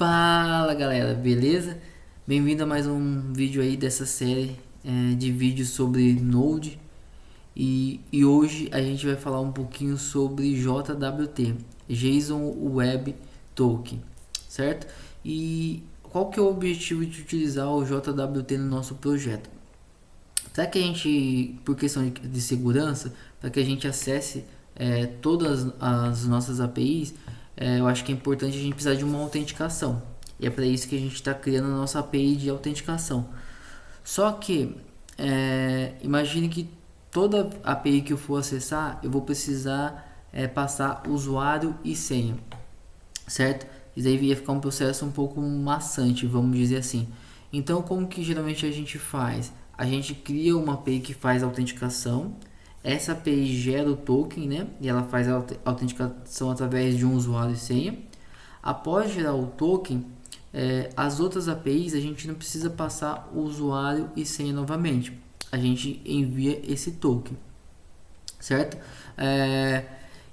Fala galera, beleza? Bem-vindo a mais um vídeo aí dessa série de vídeos sobre Node e hoje a gente vai falar um pouquinho sobre JWT, JSON Web Token, certo? E qual que é o objetivo de utilizar o JWT no nosso projeto? Para que a gente, por questão de segurança, para que a gente acesse todas as nossas APIs, eu acho que é importante a gente precisar de uma autenticação. E é para isso que a gente está criando a nossa API de autenticação. Só que, imagine que toda API que eu for acessar, eu vou precisar passar usuário e senha, certo? Isso aí ia ficar um processo um pouco maçante, vamos dizer assim. Então, como que geralmente a gente faz? A gente cria uma API que faz a autenticação. Essa API gera o token, né? E ela faz a autenticação através de um usuário e senha. Após gerar o token, as outras APIs a gente não precisa passar o usuário e senha novamente. A gente envia esse token, certo?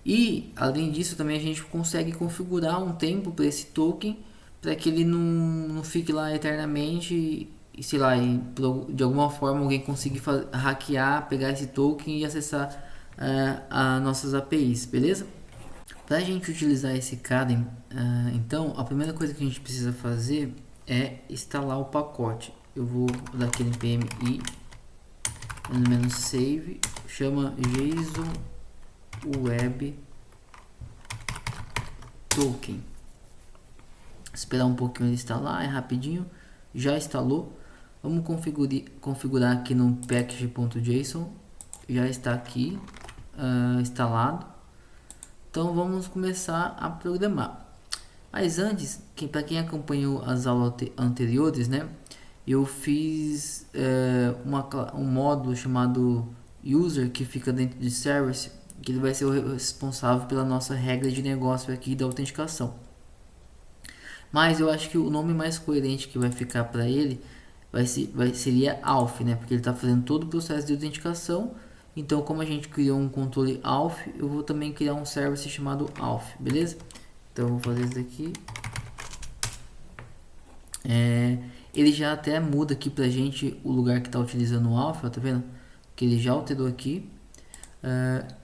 E além disso também a gente consegue configurar um tempo para esse token para que ele não fique lá eternamente e sei lá, e de alguma forma alguém conseguir hackear, pegar esse token e acessar as nossas APIs, beleza? Para a gente utilizar esse cara, então a primeira coisa que a gente precisa fazer é instalar o pacote. Eu vou dar aqui npm i -save, chama JSON Web Token. Esperar um pouquinho ele instalar, é rapidinho, já instalou. Vamos configurar aqui no package.json, já está aqui instalado. Então vamos começar a programar. Mas antes, para quem acompanhou as aulas anteriores, né, eu fiz um módulo chamado user que fica dentro de service, que ele vai ser o responsável pela nossa regra de negócio aqui da autenticação. Mas eu acho que o nome mais coerente que vai ficar para ele seria Auth, né? Porque ele está fazendo todo o processo de autenticação. Então, como a gente criou um controle Auth, eu vou também criar um service chamado Auth, beleza? Então, eu vou fazer isso aqui. Ele já até muda aqui pra gente o lugar que está utilizando o Auth, ó, tá vendo? Que ele já alterou aqui.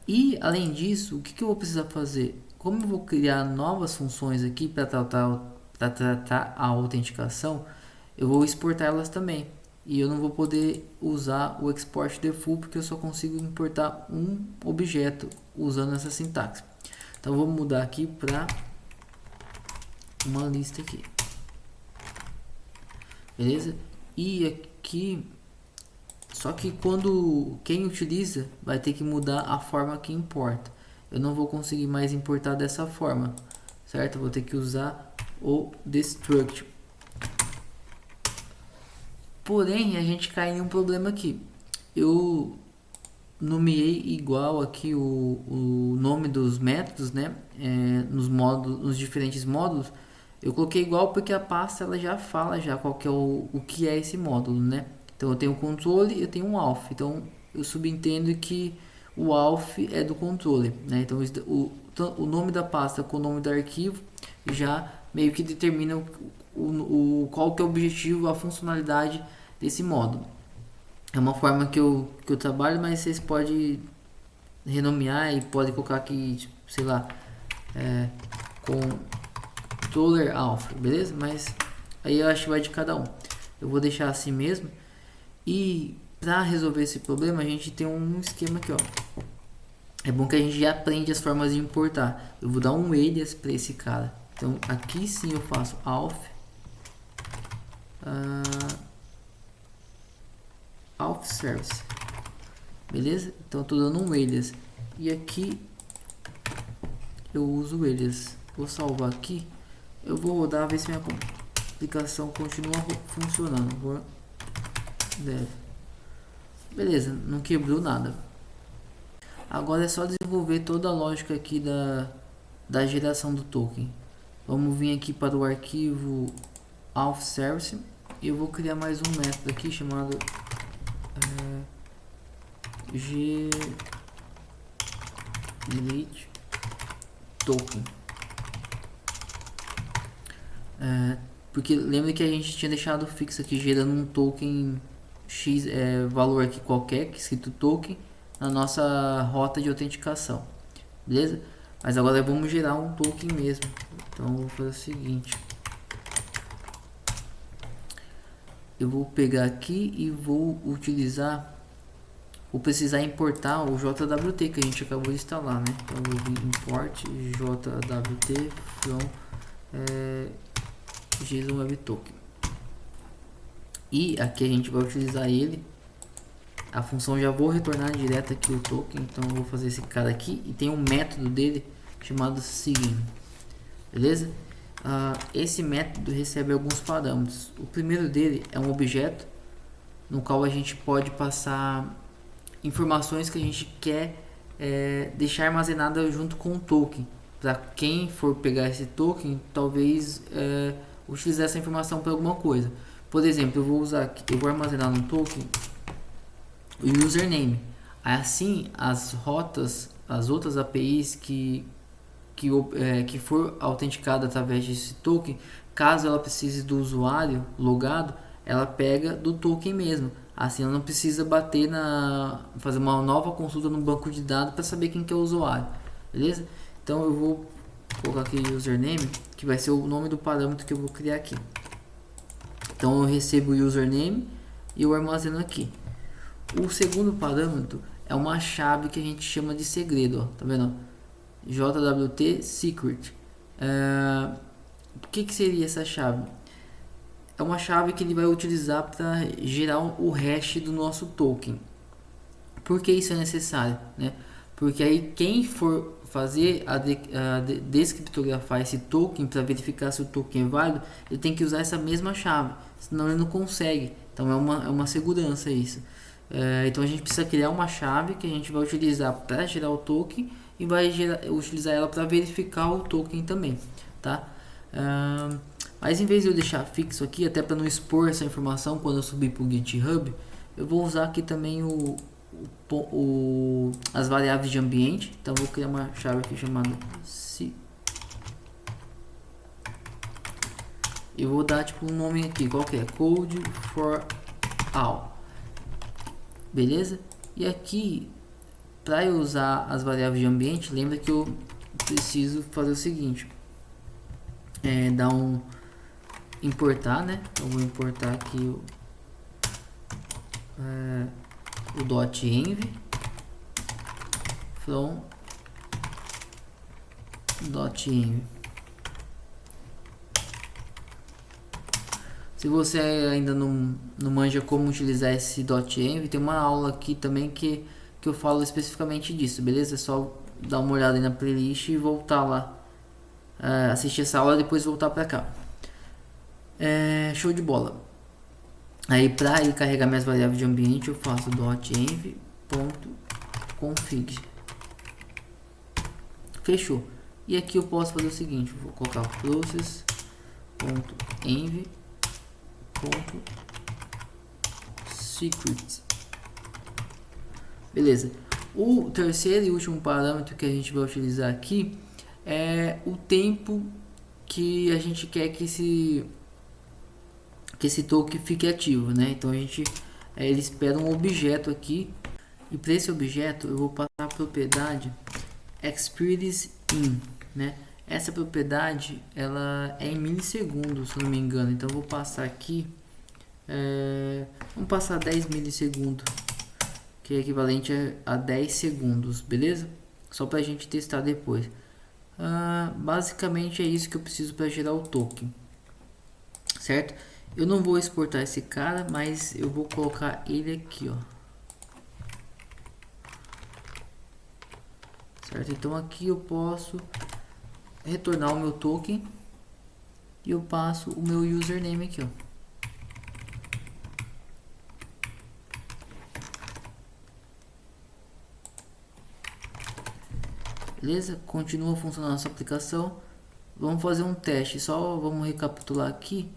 E, além disso, o que eu vou precisar fazer? Como eu vou criar novas funções aqui para tratar a autenticação, eu vou exportar elas também. E eu não vou poder usar o export default porque eu só consigo importar um objeto usando essa sintaxe. Então vou mudar aqui para uma lista aqui. Beleza? E aqui, só que quando quem utiliza vai ter que mudar a forma que importa. Eu não vou conseguir mais importar dessa forma, certo? Eu vou ter que usar o destruct. Porém, a gente cai em um problema aqui. Eu nomeei igual aqui o nome dos métodos, né? Nos diferentes módulos. Eu coloquei igual porque a pasta ela já fala já qual que é o que é esse módulo, né? Então eu tenho o controle e eu tenho um auth. Então eu subentendo que o auth é do controle, né? Então o nome da pasta com o nome do arquivo já meio que determina qual que é o objetivo, a funcionalidade desse módulo. É uma forma que eu trabalho, mas vocês podem renomear e pode colocar aqui, tipo, sei lá, controller auth, beleza? Mas aí eu acho que vai de cada um. Eu vou deixar assim mesmo. E para resolver esse problema, a gente tem um esquema aqui, ó. É bom que a gente já aprende as formas de importar. Eu vou dar um alias para esse cara. Então aqui sim eu faço auth auth service, beleza? Então eu tô dando um alias e aqui eu uso o alias. Vou salvar aqui. Eu vou rodar, ver se minha aplicação continua funcionando. Beleza, não quebrou nada. Agora é só desenvolver toda a lógica aqui da geração do token. Vamos vir aqui para o arquivo auth service e eu vou criar mais um método aqui chamado delete token. Porque lembra que a gente tinha deixado fixo aqui gerando um token X, valor aqui qualquer, que escrito token, na nossa rota de autenticação, beleza? Mas agora vamos gerar um token mesmo. Então eu vou fazer o seguinte, eu vou pegar aqui e vou precisar importar o JWT que a gente acabou de instalar, né? Então eu vou vir import JWT from JSON Web Token. E aqui a gente vai utilizar ele. A função já vou retornar direto aqui o token. Então eu vou fazer esse cara aqui. E tem um método dele chamado sign. Beleza? Esse método recebe alguns parâmetros. O primeiro dele é um objeto no qual a gente pode passar informações que a gente quer deixar armazenada junto com o token. Para quem for pegar esse token, talvez utilizar essa informação para alguma coisa. Por exemplo, eu vou armazenar no token o username. Assim, as rotas, as outras APIs que for autenticada através desse token, caso ela precise do usuário logado, ela pega do token mesmo. Assim ela não precisa fazer uma nova consulta no banco de dados para saber quem que é o usuário, beleza? Então eu vou colocar aqui username, que vai ser o nome do parâmetro que eu vou criar aqui. Então eu recebo o username e eu armazeno aqui. O segundo parâmetro é uma chave que a gente chama de segredo, ó, tá vendo? JWT secret. O que seria essa chave? É uma chave que ele vai utilizar para gerar o hash do nosso token. Por que isso é necessário, né? Porque aí quem for fazer descriptografar esse token para verificar se o token é válido, ele tem que usar essa mesma chave, senão ele não consegue. Então é uma segurança isso. Então a gente precisa criar uma chave que a gente vai utilizar para gerar o token e vai utilizar ela para verificar o token também, tá? Mas em vez de eu deixar fixo aqui, até para não expor essa informação quando eu subir para o GitHub, eu vou usar aqui também as variáveis de ambiente. Então vou criar uma chave aqui chamada eu vou dar tipo um nome aqui qualquer, code for all, beleza? E aqui, para eu usar as variáveis de ambiente, lembra que eu preciso fazer o seguinte, dar importar, né? Eu vou importar aqui o .env from .env. Se você ainda não manja como utilizar esse .env, tem uma aula aqui também que eu falo especificamente disso, beleza? É só dar uma olhada aí na playlist e voltar lá, assistir essa aula e depois voltar para cá. Show de bola. Aí para ir carregar minhas variáveis de ambiente, eu faço .env.config. Fechou. E aqui eu posso fazer o seguinte, vou colocar process.env.secret. Beleza. O terceiro e último parâmetro que a gente vai utilizar aqui é o tempo que a gente quer que esse token fique ativo, né? Então ele espera um objeto aqui, e para esse objeto eu vou passar a propriedade experience in, né? Essa propriedade ela é em milissegundos, se não me engano. Então eu vou passar aqui, vamos passar 10 milissegundos, que é equivalente a 10 segundos, beleza? Só para a gente testar depois. Basicamente é isso que eu preciso para gerar o token, certo? Eu não vou exportar esse cara, mas eu vou colocar ele aqui, ó. Certo? Então aqui eu posso retornar o meu token e eu passo o meu username aqui, ó. Beleza? Continua funcionando a nossa aplicação. Vamos fazer um teste, só vamos recapitular aqui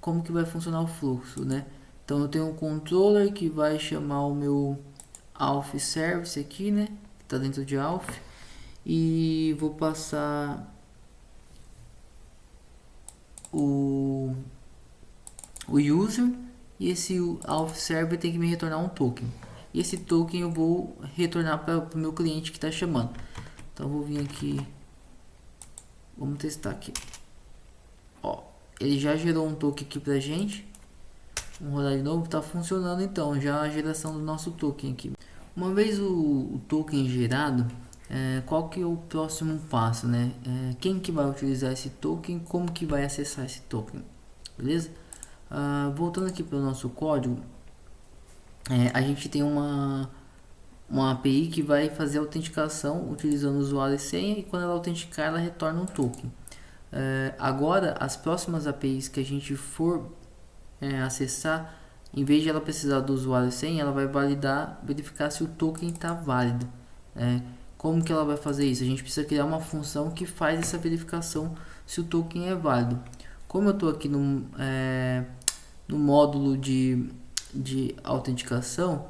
como que vai funcionar o fluxo, né? Então eu tenho um controller que vai chamar o meu auth service aqui, né? Que tá dentro de auth, e vou passar o user, e esse auth server tem que me retornar um token. E esse token eu vou retornar para o meu cliente que está chamando. Então eu vou vir aqui, vamos testar aqui. Ó, ele já gerou um token aqui pra gente. Vamos rodar de novo, tá funcionando então já a geração do nosso token aqui. Uma vez o token gerado, qual que é o próximo passo, né? Quem que vai utilizar esse token, como que vai acessar esse token, beleza? Voltando aqui para o nosso código, a gente tem uma API que vai fazer a autenticação utilizando usuário e senha, e quando ela autenticar ela retorna um token. Agora as próximas APIs que a gente for acessar, em vez de ela precisar do usuário e senha, ela vai verificar se o token está válido. Como que ela vai fazer isso? A gente precisa criar uma função que faz essa verificação se o token é válido. Como eu estou aqui no módulo de autenticação,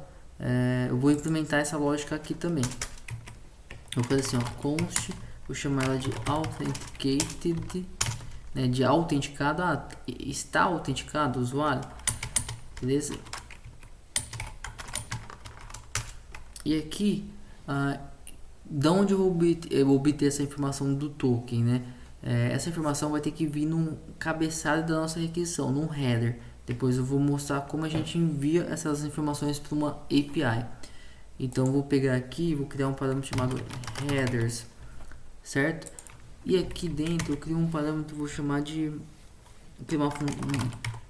eu vou implementar essa lógica aqui também. Eu vou fazer assim, ó, const, vou chamar ela de authenticated, né, de autenticado. Está autenticado o usuário, beleza? E aqui, de onde eu vou obter essa informação do token, né? Essa informação vai ter que vir no cabeçalho da nossa requisição, num header. Depois eu vou mostrar como a gente envia essas informações para uma API. Então eu vou pegar aqui, vou criar um parâmetro chamado headers, certo? E aqui dentro eu crio um parâmetro, vou chamar de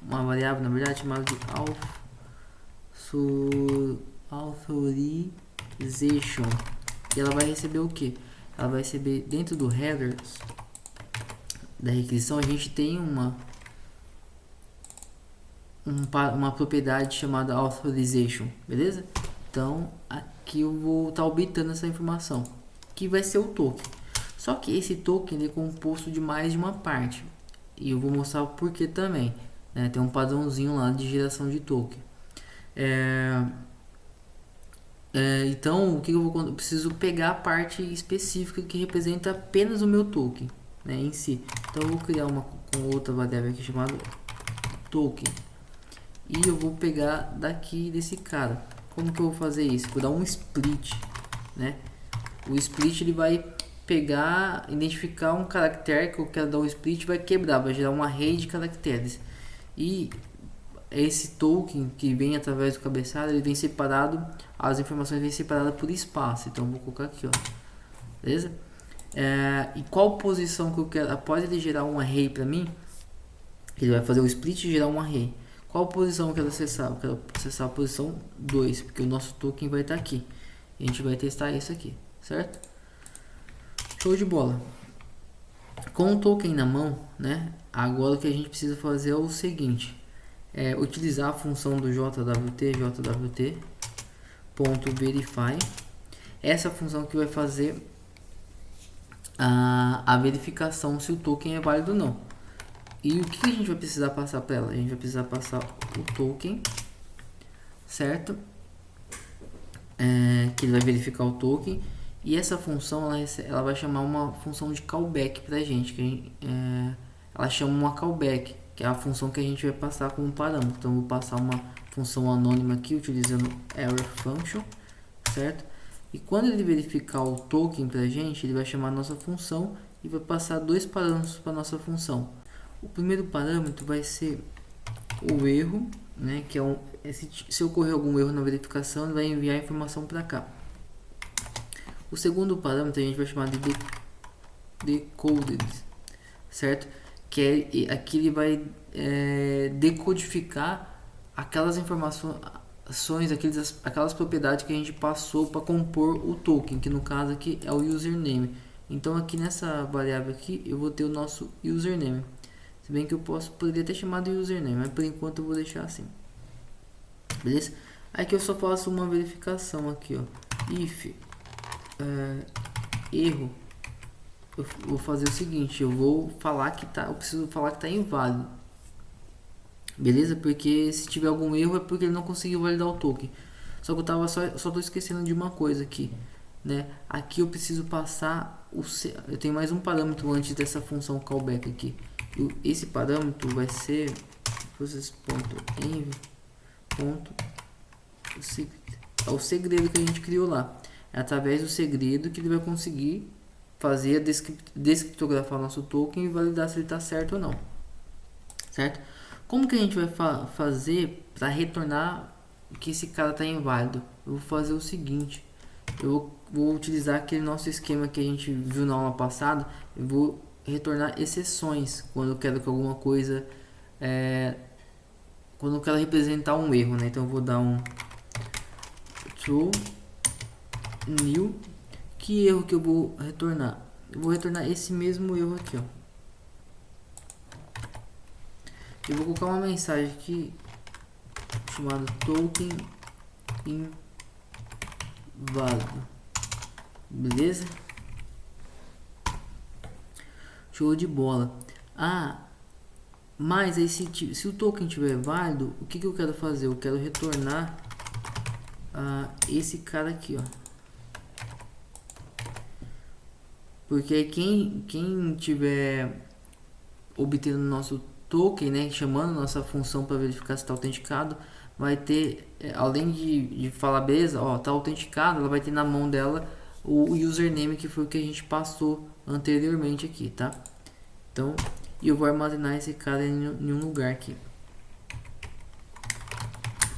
uma variável, na verdade, chamada de authorization. E ela vai receber o que? Ela vai receber dentro do headers da requisição, a gente tem uma propriedade chamada authorization, beleza? Então aqui eu vou estar obtendo essa informação, que vai ser o token. Só que esse token ele é composto de mais de uma parte, e eu vou mostrar o porquê também, né? Tem um padrãozinho lá de geração de token. Então o que eu preciso pegar a parte específica que representa apenas o meu token, né, em si. Então eu vou criar uma com outra variável aqui chamada token, e eu vou pegar daqui desse cara. Como que eu vou fazer isso? Vou dar um split, né? O split ele vai pegar, identificar um caractere que eu quero dar um split, vai quebrar, vai gerar um array de caracteres. E esse token que vem através do cabeçalho, ele vem separado, as informações vêm separadas por espaço. Então eu vou colocar aqui, ó, beleza? E qual posição que eu quero? Após ele gerar um array para mim, ele vai fazer o split e gerar um array. Qual posição eu quero acessar? Eu quero acessar a posição 2, porque o nosso token vai estar aqui. A gente vai testar isso aqui, certo? Show de bola. Com o token na mão, né? Agora o que a gente precisa fazer é o seguinte: utilizar a função do jwt.verify. Essa função que vai fazer a verificação se o token é válido ou não. E o que a gente vai precisar passar para ela? A gente vai precisar passar o token, certo? Que ele vai verificar o token. E essa função ela vai chamar uma função de callback para a gente. Ela chama uma callback, que é a função que a gente vai passar como parâmetro. Então eu vou passar uma função anônima aqui utilizando error function, certo? E quando ele verificar o token para a gente, ele vai chamar a nossa função e vai passar dois parâmetros para nossa função. O primeiro parâmetro vai ser o erro, né, que se ocorrer algum erro na verificação, ele vai enviar a informação para cá. O segundo parâmetro a gente vai chamar de decoded, certo? Que aqui ele vai decodificar aquelas informações, aquelas propriedades que a gente passou para compor o token, que no caso aqui é o username. Então aqui nessa variável aqui eu vou ter o nosso username. Se bem que eu poderia ter chamado de username, mas por enquanto eu vou deixar assim, beleza? Aqui eu só faço uma verificação aqui, ó. If erro, eu vou fazer o seguinte: eu vou falar que eu preciso falar que tá inválido, beleza? Porque se tiver algum erro é porque ele não conseguiu validar o token. Só que eu só tô esquecendo de uma coisa aqui, né? Aqui eu preciso passar eu tenho mais um parâmetro antes dessa função callback aqui, Esse parâmetro vai ser process.env.secret. É o segredo que a gente criou lá. É através do segredo que ele vai conseguir fazer a descriptografar o nosso token e validar se ele está certo ou não. Certo? Como que a gente vai fazer para retornar que esse cara está inválido? Eu vou fazer o seguinte. Eu vou utilizar aquele nosso esquema que a gente viu na aula passada. Eu vou retornar exceções quando eu quero que alguma coisa quando eu quero representar um erro, né? Então eu vou dar um true new. Que erro que eu vou retornar? Eu vou retornar esse mesmo erro aqui, ó. Eu vou colocar uma mensagem aqui chamada token inválido. Beleza? Show de bola. Mas aí se o token estiver válido, o que eu quero fazer? Eu quero retornar esse cara aqui, ó. Porque aí quem tiver obtendo nosso token, né, chamando nossa função para verificar se está autenticado, vai ter, além de falar beleza, ó, tá autenticado, ela vai ter na mão dela o username que foi o que a gente passou anteriormente aqui, tá? Então, eu vou armazenar esse cara em um lugar aqui.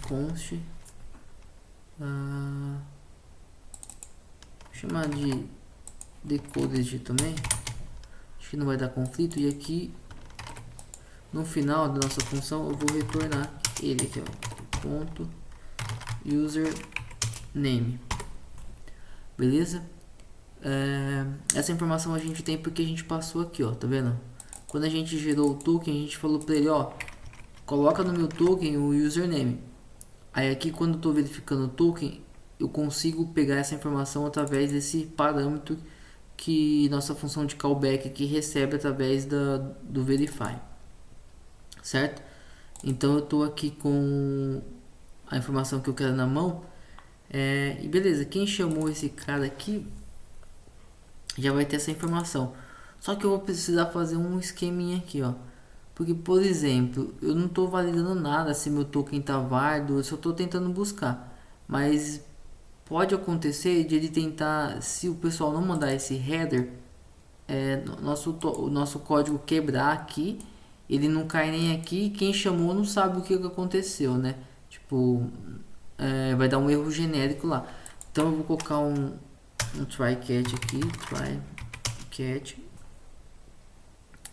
Const vou chamar de decoded também, acho que não vai dar conflito. E aqui no final da nossa função eu vou retornar ele aqui, ó, ponto username. Beleza? Essa informação a gente tem porque a gente passou aqui, ó, tá vendo? Quando a gente gerou o token, a gente falou para ele, ó, coloca no meu token o username. Aí aqui quando eu tô verificando o token, eu consigo pegar essa informação através desse parâmetro que nossa função de callback aqui recebe através do verify, certo? Então eu tô aqui com a informação que eu quero na mão, e beleza, quem chamou esse cara aqui já vai ter essa informação. Só que eu vou precisar fazer um esqueminha aqui, ó. Porque, por exemplo, eu não estou validando nada se meu token tá válido, eu só estou tentando buscar. Mas pode acontecer de ele tentar, se o pessoal não mandar esse header, o nosso código quebrar aqui, ele não cai nem aqui, quem chamou não sabe o que aconteceu, né? Tipo, vai dar um erro genérico lá. Então eu vou colocar um try catch aqui, try catch.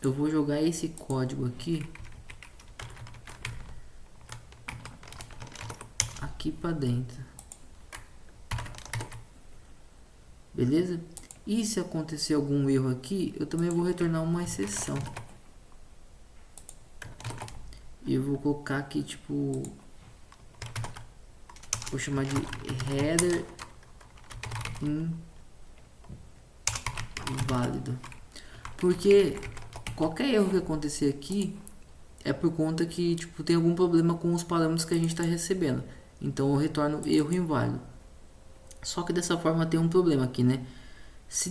Eu vou jogar esse código aqui para dentro, beleza? E se acontecer algum erro aqui, eu também vou retornar uma exceção. E eu vou colocar aqui, tipo, vou chamar de header inválido, porque qualquer erro que acontecer aqui é por conta que, tipo, tem algum problema com os parâmetros que a gente está recebendo. Então eu retorno erro inválido. Só que dessa forma tem um problema aqui, né? Se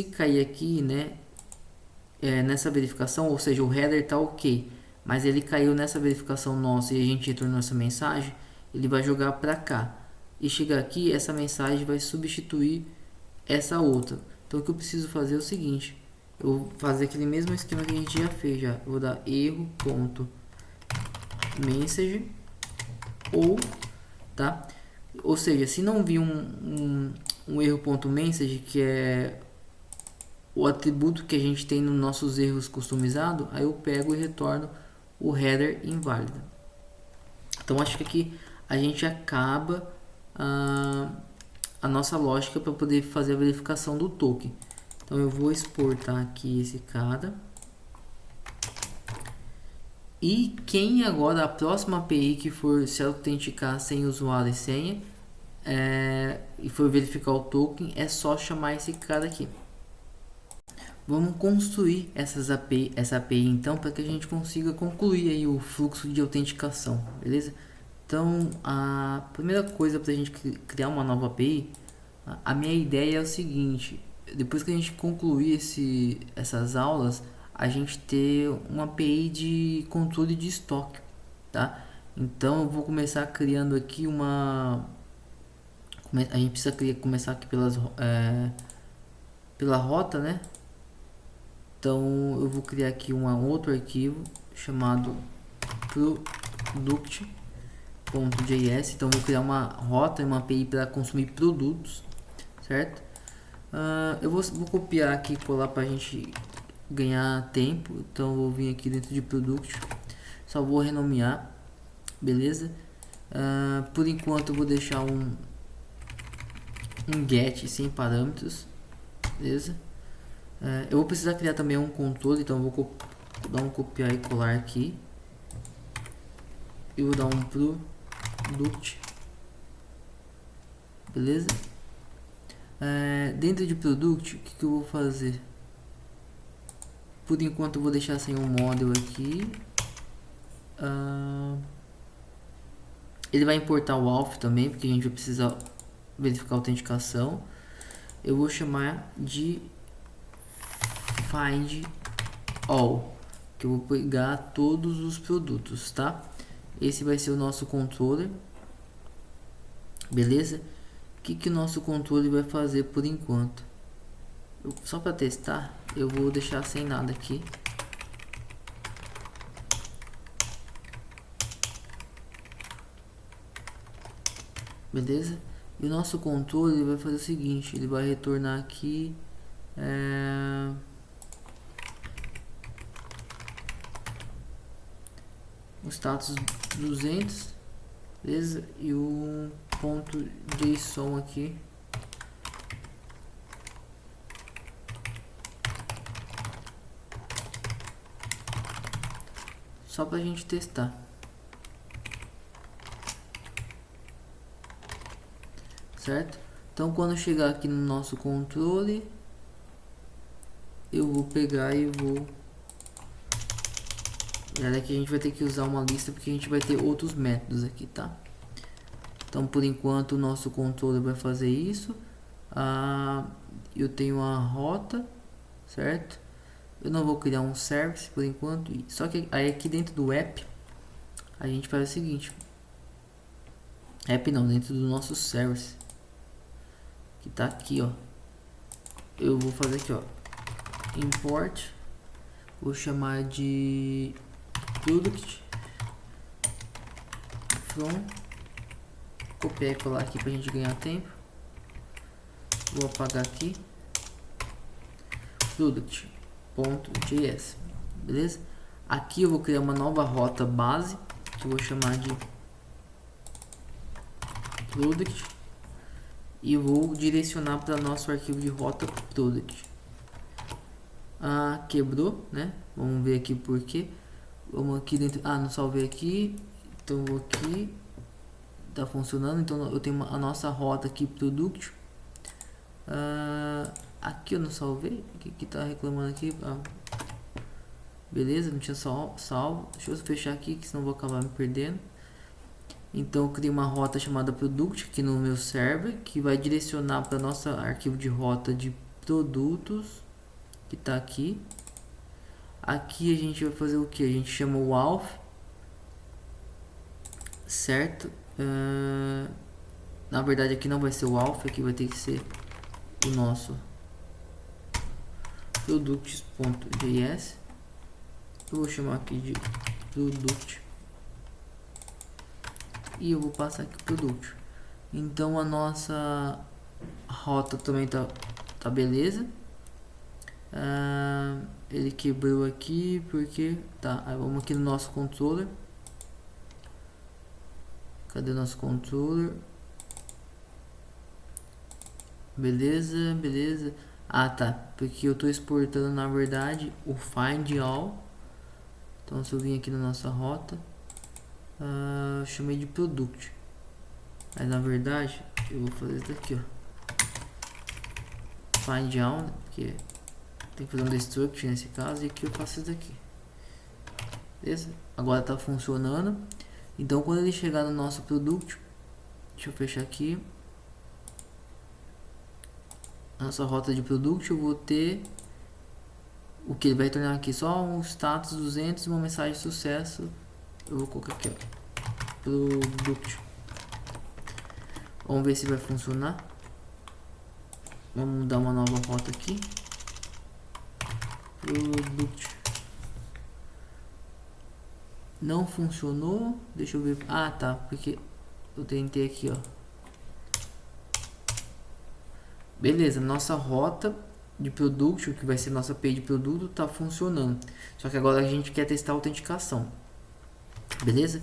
cair aqui, né, nessa verificação, ou seja, o header tá ok, mas ele caiu nessa verificação nossa e a gente retornou essa mensagem, ele vai jogar para cá. E chegar aqui, essa mensagem vai substituir essa outra. Então o que eu preciso fazer é o seguinte: eu vou fazer aquele mesmo esquema que a gente já fez já. Eu vou dar erro.message tá? Ou seja, se não vir um erro.message, que é o atributo que a gente tem nos nossos erros customizado, aí eu pego e retorno o header inválido. Então acho que aqui a gente acaba a nossa lógica para poder fazer a verificação do token. Então eu vou exportar aqui esse cara. E quem agora, a próxima API que for se autenticar sem usuário e senha, e for verificar o token, é só chamar esse cara aqui. Vamos construir essa API então, para que a gente consiga concluir aí o fluxo de autenticação, beleza? Então a primeira coisa para a gente criar uma nova API, a minha ideia é o seguinte: depois que a gente concluir essas aulas, a gente ter uma API de controle de estoque, tá? Então eu vou começar criando aqui uma... A gente precisa começar aqui pela rota, né? Então eu vou criar aqui um outro arquivo chamado product.js. Então eu vou criar uma rota e uma API para consumir produtos, certo? Eu vou copiar aqui e colar para a gente ganhar tempo. Então eu vou vir aqui dentro de product, só vou renomear, beleza? Por enquanto eu vou deixar um get sem parâmetros, beleza? Eu vou precisar criar também um controle, então eu vou dar um copiar e colar aqui. Eu vou dar um product, beleza? Dentro de product, o que eu vou fazer? Por enquanto eu vou deixar sem um model aqui. Ele vai importar o auth também, porque a gente vai precisar verificar a autenticação. Eu vou chamar de find all, que eu vou pegar todos os produtos, tá? Esse vai ser o nosso controller, beleza? O que o nosso controle vai fazer por enquanto? Só para testar, eu vou deixar sem nada aqui. Beleza? E o nosso controle vai fazer o seguinte, ele vai retornar aqui o status 200, beleza? E o ponto JSON aqui, só pra gente testar, certo? Então quando chegar aqui no nosso controle, eu vou pegar e vou... Aqui a gente vai ter que usar uma lista, porque a gente vai ter outros métodos aqui, tá? Então por enquanto o nosso controle vai fazer isso. Eu tenho a rota, certo? Eu não vou criar um service por enquanto. Só que aí aqui dentro do app a gente faz o seguinte. App não, dentro do nosso service, que tá aqui, ó. Eu vou fazer aqui, ó, import. Vou chamar de product from, copiar e colar aqui pra gente ganhar tempo. Vou apagar aqui, product.js, beleza? Aqui eu vou criar uma nova rota base, que eu vou chamar de product, e vou direcionar para nosso arquivo de rota product. Quebrou, né? Vamos ver aqui por quê. Vamos aqui dentro, não salvei aqui, então vou aqui, tá funcionando. Então eu tenho a nossa rota aqui, product. Aqui eu não salvei, o que tá reclamando aqui? Beleza, não tinha salvo. Deixa eu fechar aqui, que senão eu vou acabar me perdendo. Então eu criei uma rota chamada product aqui no meu server, que vai direcionar para nosso arquivo de rota de produtos, que tá aqui. Aqui a gente vai fazer o que? A gente chama o auth, certo? Na verdade aqui não vai ser o auth, aqui vai ter que ser o nosso products.js. Eu vou chamar aqui de product e eu vou passar aqui product. Então a nossa rota também tá beleza. Ele quebrou aqui porque tá. Aí vamos aqui no nosso controller. Cadê o nosso controller? Beleza, beleza. Tá, porque eu tô exportando na verdade o find all. Então se eu vim aqui na nossa rota, chamei de product, mas na verdade eu vou fazer isso daqui, ó, find all, né? Porque tem que fazer um destruct nesse caso, e aqui eu faço isso daqui, beleza? Agora tá funcionando. Então quando ele chegar no nosso product, deixa eu fechar aqui, nossa rota de product, eu vou ter o que ele vai retornar aqui? Só um status 200 e uma mensagem de sucesso. Eu vou colocar aqui, ó, product. Vamos ver se vai funcionar. Vamos dar uma nova rota aqui. Product. Não funcionou. Deixa eu ver. Ah, tá. Porque eu tentei aqui, ó. Beleza, nossa rota de produto, que vai ser nossa page de produto, tá funcionando. Só que agora a gente quer testar a autenticação. Beleza?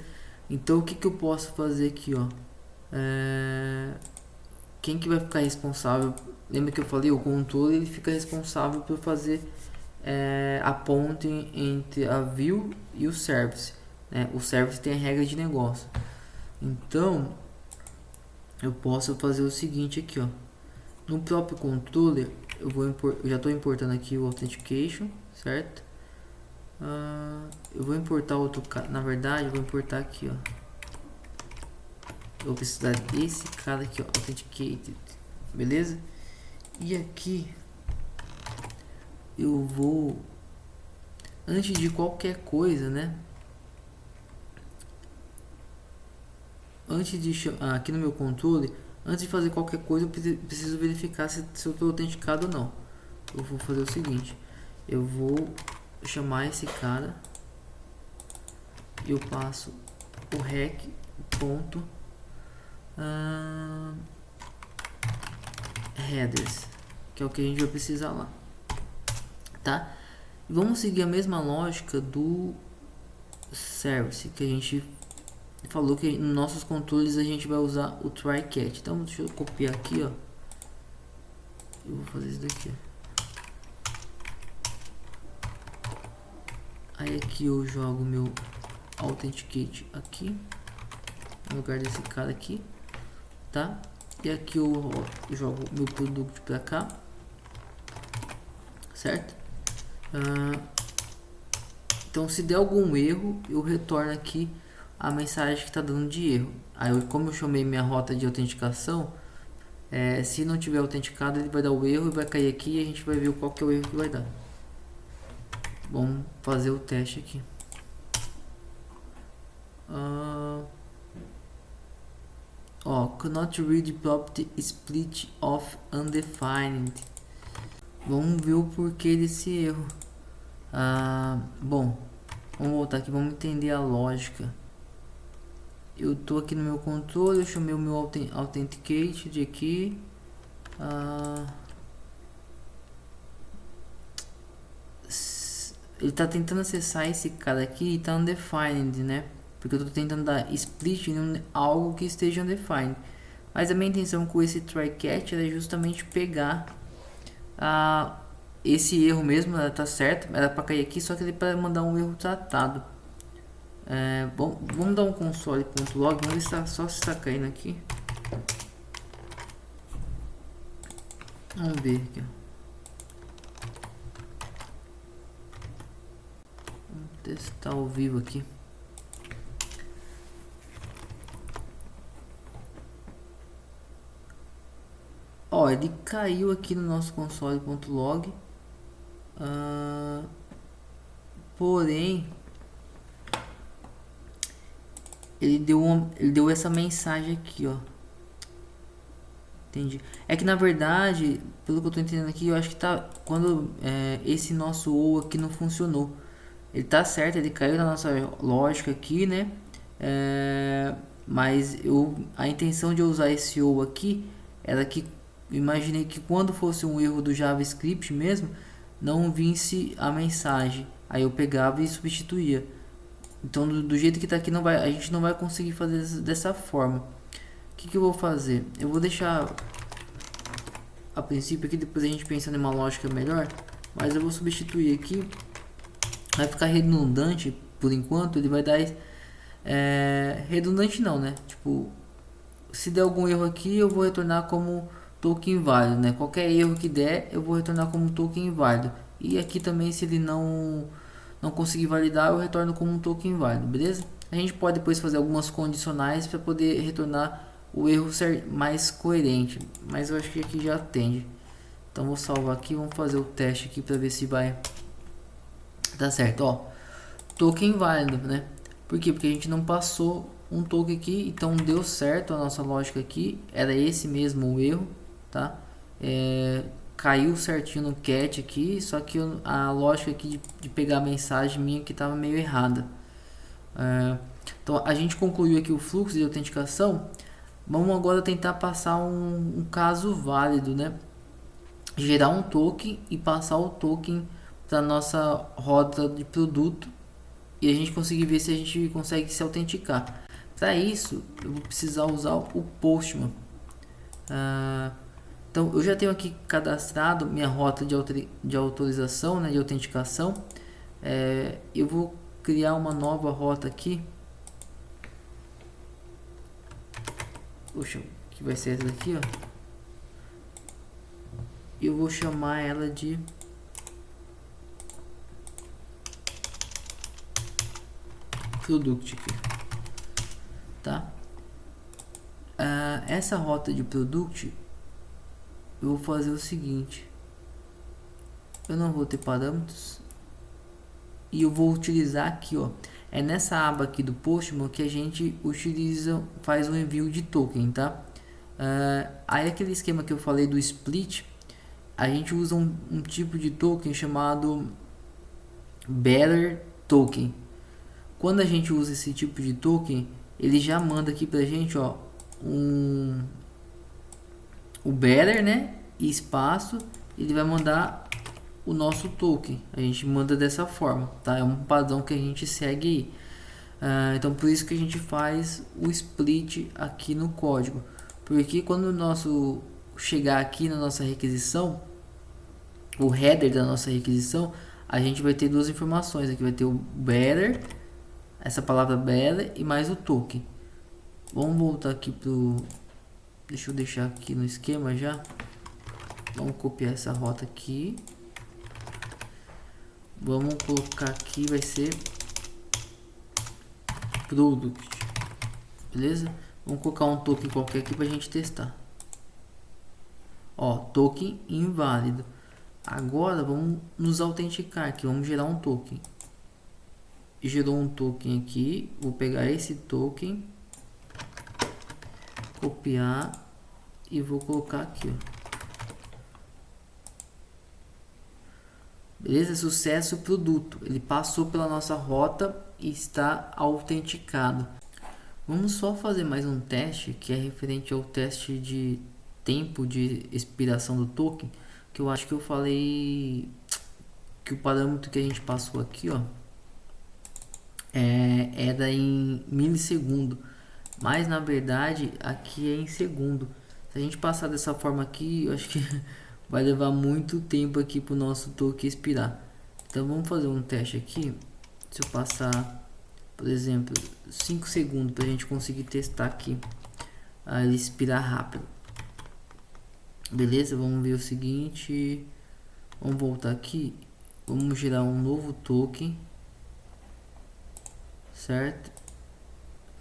Então o que eu posso fazer aqui, ó? Quem que vai ficar responsável? Lembra que eu falei, o controle ele fica responsável por fazer a ponte entre a view e o service, né? O service tem a regra de negócio. Então eu posso fazer o seguinte aqui, ó. No próprio controller eu já estou importando aqui o authentication, certo? Eu vou importar outro, na verdade eu vou importar aqui, ó. Eu vou precisar desse cara aqui, ó, authenticated, beleza? E aqui eu vou, antes de qualquer coisa, né? Antes de aqui no meu controle, antes de fazer qualquer coisa, eu preciso verificar se eu estou autenticado ou não. Eu vou fazer o seguinte: eu vou chamar esse cara, eu passo o rec ponto headers, que é o que a gente vai precisar lá, tá? Vamos seguir a mesma lógica do service que a gente falou, que nos nossos controles a gente vai usar o try catch. Então deixa eu copiar aqui, ó. Eu vou fazer isso daqui, ó. Aí aqui eu jogo meu authenticate aqui no lugar desse cara aqui, tá? E aqui eu jogo meu produto para cá, certo? Então se der algum erro, eu retorno aqui a mensagem que está dando de erro. Aí como eu chamei minha rota de autenticação, se não tiver autenticado, ele vai dar o erro e vai cair aqui, e a gente vai ver qual que é o erro que vai dar. Vamos fazer o teste aqui. Cannot read property split of undefined. Vamos ver o porquê desse erro. Bom, vamos voltar aqui, vamos entender a lógica. Eu tô aqui no meu controle, eu chamei o meu authenticate de aqui. Ele tá tentando acessar esse cara aqui e tá undefined, né? Porque eu tô tentando dar split em algo que esteja undefined. Mas a minha intenção com esse try catch era justamente pegar esse erro mesmo, ela tá certo, era para cair aqui, só que ele para mandar um erro tratado. Bom, vamos dar um console.log, vamos ver se só se está caindo aqui. Vamos ver aqui. Vamos testar ao vivo aqui. Ó, ele caiu aqui no nosso console.log. Porém, ele deu essa mensagem aqui, ó. Entendi. É que na verdade, pelo que eu tô entendendo aqui, eu acho que tá quando esse nosso ou aqui não funcionou. Ele tá certo, ele caiu na nossa lógica aqui, né? Mas a intenção de eu usar esse ou aqui era que imaginei que quando fosse um erro do JavaScript mesmo, não vinsse a mensagem. Aí eu pegava e substituía. Então do jeito que tá aqui a gente não vai conseguir fazer dessa forma. O que eu vou fazer? Eu vou deixar a princípio aqui, depois a gente pensa em uma lógica melhor, mas eu vou substituir aqui. Vai ficar redundante por enquanto, ele vai dar redundante não, né? Tipo, se der algum erro aqui, eu vou retornar como token inválido, né? Qualquer erro que der, eu vou retornar como token inválido. E aqui também, se ele não conseguir validar, eu retorno como um token inválido, beleza? A gente pode depois fazer algumas condicionais para poder retornar o erro ser mais coerente, mas eu acho que aqui já atende. Então vou salvar aqui, vamos fazer o teste aqui para ver se vai Tá certo, ó. Token válido, né? Por quê? Porque a gente não passou um token aqui, então deu certo a nossa lógica aqui. Era esse mesmo o erro, tá? Caiu certinho no cat aqui, só que a lógica aqui de pegar a mensagem minha que estava meio errada. Então a gente concluiu aqui o fluxo de autenticação. Vamos agora tentar passar um caso válido, né? Gerar um token e passar o token para nossa rota de produto e a gente conseguir ver se a gente consegue se autenticar. Para isso, eu vou precisar usar o Postman. Então, eu já tenho aqui cadastrado minha rota de autorização, né, de autenticação. Eu vou criar uma nova rota aqui. Poxa, que vai ser essa daqui, ó. Eu vou chamar ela de product aqui, tá? Essa rota de product eu vou fazer o seguinte: eu não vou ter parâmetros e eu vou utilizar aqui, ó, é nessa aba aqui do Postman que a gente utiliza, faz o envio de token, tá? Aí aquele esquema que eu falei do split, a gente usa um tipo de token chamado Bearer Token. Quando a gente usa esse tipo de token, ele já manda aqui pra gente, ó, o bearer, né, e espaço, ele vai mandar o nosso token. A gente manda dessa forma, tá? É um padrão que a gente segue aí. Então por isso que a gente faz o split aqui no código, porque quando o nosso chegar aqui na nossa requisição, o header da nossa requisição, a gente vai ter duas informações. Aqui vai ter o bearer, essa palavra bearer, e mais o token. Vamos voltar aqui pro... Deixa eu deixar aqui no esquema já. Vamos copiar essa rota aqui. Vamos colocar aqui, vai ser product. Beleza? Vamos colocar um token qualquer aqui pra gente testar. Ó, token inválido. Agora vamos nos autenticar aqui. Vamos gerar um token. Gerou um token aqui. Vou pegar esse token, copiar e vou colocar aqui, ó. Beleza? Sucesso produto. Ele passou pela nossa rota e está autenticado. Vamos só fazer mais um teste que é referente ao teste de tempo de expiração do token, que eu acho que eu falei que o parâmetro que a gente passou aqui, ó, era em milissegundo, mas na verdade aqui é em segundo. Se a gente passar dessa forma aqui, eu acho que vai levar muito tempo aqui para o nosso token expirar. Então vamos fazer um teste aqui. Se eu passar, por exemplo, 5 segundos para a gente conseguir testar aqui, ele expirar rápido. Beleza, vamos ver o seguinte. Vamos voltar aqui. Vamos gerar um novo token, certo?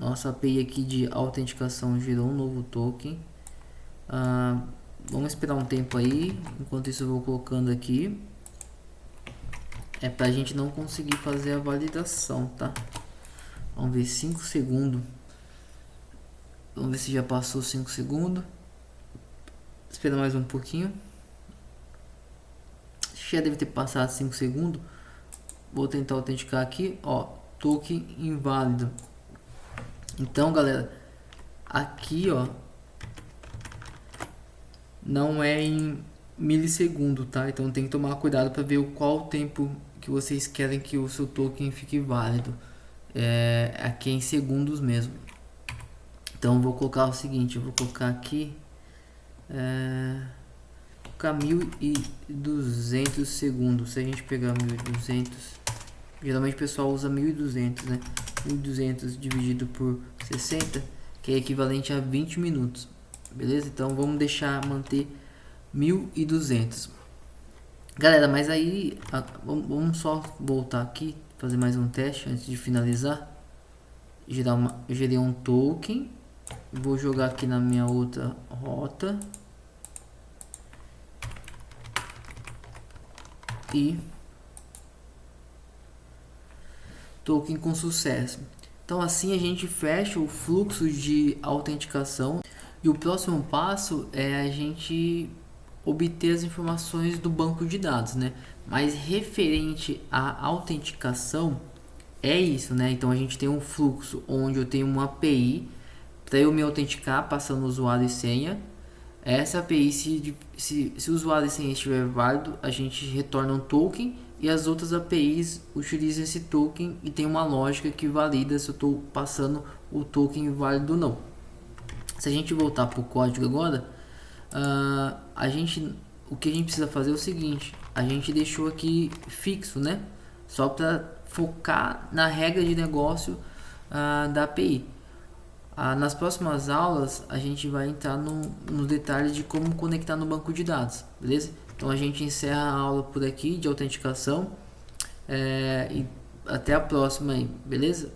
Nossa API aqui de autenticação gerou um novo token. Vamos esperar um tempo aí. Enquanto isso eu vou colocando aqui. É pra gente não conseguir fazer a validação, tá? Vamos ver 5 segundos. Vamos ver se já passou 5 segundos. Espera mais um pouquinho. Já deve ter passado 5 segundos. Vou tentar autenticar aqui, ó, token inválido. Então, galera, aqui, ó, não é em milissegundo, tá? Então tem que tomar cuidado para ver qual o tempo que vocês querem que o seu token fique válido. Aqui é em segundos mesmo. Então vou colocar o seguinte, eu vou colocar aqui colocar 1200 segundos. Se a gente pegar 1200, geralmente o pessoal usa 1200, né? 1200 dividido por 60, que é equivalente a 20 minutos. Beleza? Então vamos manter 1200. Galera, mas aí vamos só voltar aqui, fazer mais um teste antes de finalizar. Gerei um token, vou jogar aqui na minha outra rota e token com sucesso. Então assim a gente fecha o fluxo de autenticação e o próximo passo é a gente obter as informações do banco de dados, né? Mas referente à autenticação é isso, né? Então a gente tem um fluxo onde eu tenho uma API para eu me autenticar passando usuário e senha. Essa API, se o usuário e senha estiver válido, a gente retorna um token e as outras APIs utilizam esse token e tem uma lógica que valida se eu estou passando o token válido ou não. Se a gente voltar para o código agora, o que a gente precisa fazer é o seguinte: a gente deixou aqui fixo, né? Só para focar na regra de negócio da API. Nas próximas aulas a gente vai entrar no detalhe de como conectar no banco de dados, beleza? Então a gente encerra a aula por aqui de autenticação e até a próxima aí, beleza?